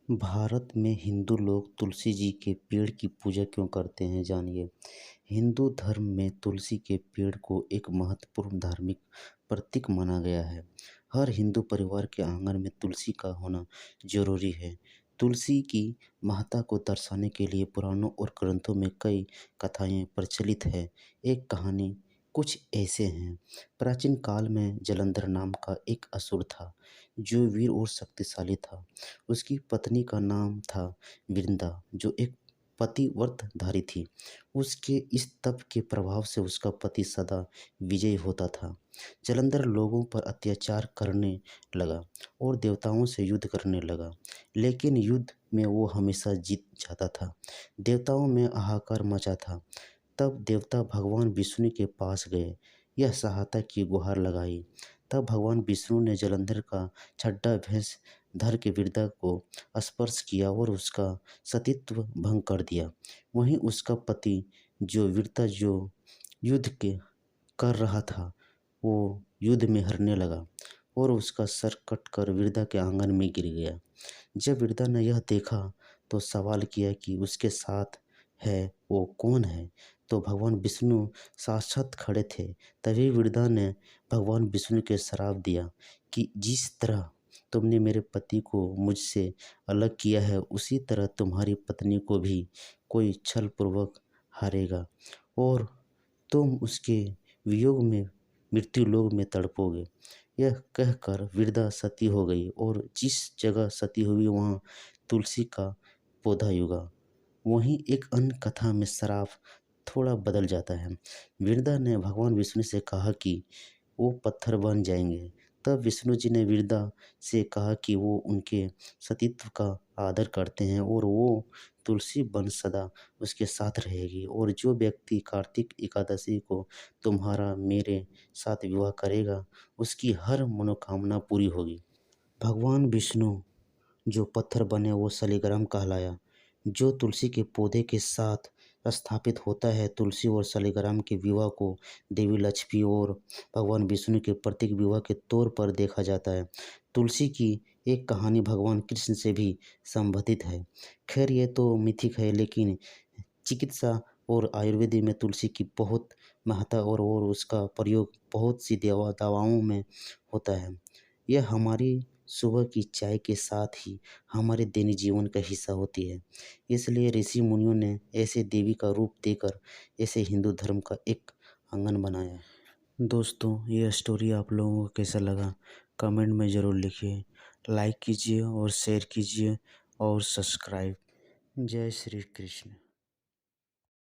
भारत में हिंदू लोग तुलसी जी के पेड़ की पूजा क्यों करते हैं, जानिए। हिंदू धर्म में तुलसी के पेड़ को एक महत्वपूर्ण धार्मिक प्रतीक माना गया है। हर हिंदू परिवार के आंगन में तुलसी का होना जरूरी है। तुलसी की महत्ता को दर्शाने के लिए पुराणों और ग्रंथों में कई कथाएं प्रचलित है। एक कहानी कुछ ऐसे हैं। प्राचीन काल में जलंधर नाम का एक असुर था, जो वीर और शक्तिशाली था। उसकी पत्नी का नाम था वृंदा, जो एक पतिव्रतधारी थी। उसके इस तप के प्रभाव से उसका पति सदा विजयी होता था। जलंधर लोगों पर अत्याचार करने लगा और देवताओं से युद्ध करने लगा, लेकिन युद्ध में वो हमेशा जीत जाता था। देवताओं में हाहाकार मचा था। तब देवता भगवान विष्णु के पास गए, यह सहायता की गुहार लगाई। तब भगवान विष्णु ने जलंधर का छड्डा भेष धर के वृंदा को स्पर्श किया और उसका सतीत्व भंग कर दिया। वहीं उसका पति जो वृंदा जो युद्ध के कर रहा था, वो युद्ध में हारने लगा और उसका सर कटकर वृंदा के आंगन में गिर गया। जब वृंदा ने यह देखा तो सवाल किया कि उसके साथ है वो कौन है, तो भगवान विष्णु साक्षात खड़े थे। तभी वृंदा ने भगवान विष्णु के श्राप दिया कि जिस तरह तुमने मेरे पति को मुझसे अलग किया है, उसी तरह तुम्हारी पत्नी को भी कोई छल पूर्वक हारेगा और तुम उसके वियोग में मृत्यु लोक में तड़पोगे। यह कहकर वृंदा सती हो गई और जिस जगह सती हुई वहाँ तुलसी का पौधा उगा। वहीं एक अन्य कथा में श्राप थोड़ा बदल जाता है। वृंदा ने भगवान विष्णु से कहा कि वो पत्थर बन जाएंगे। तब विष्णु जी ने वृंदा से कहा कि वो उनके सतीत्व का आदर करते हैं और वो तुलसी बन सदा उसके साथ रहेगी, और जो व्यक्ति कार्तिक एकादशी को तुम्हारा मेरे साथ विवाह करेगा, उसकी हर मनोकामना पूरी होगी। भगवान विष्णु जो पत्थर बने वो शालिग्राम कहलाया, जो तुलसी के पौधे के साथ स्थापित होता है। तुलसी और शालिग्राम के विवाह को देवी लक्ष्मी और भगवान विष्णु के प्रतीक विवाह के तौर पर देखा जाता है। तुलसी की एक कहानी भगवान कृष्ण से भी संबंधित है। खैर ये तो मिथिक है, लेकिन चिकित्सा और आयुर्वेद में तुलसी की बहुत महत्ता और उसका प्रयोग बहुत सी दवाओं में होता है। यह हमारी सुबह की चाय के साथ ही हमारे दैनिक जीवन का हिस्सा होती है। इसलिए ऋषि मुनियों ने ऐसे देवी का रूप देकर ऐसे हिंदू धर्म का एक आंगन बनाया है। दोस्तों, ये स्टोरी आप लोगों को कैसा लगा कमेंट में ज़रूर लिखिए। लाइक कीजिए और शेयर कीजिए और सब्सक्राइब। जय श्री कृष्ण।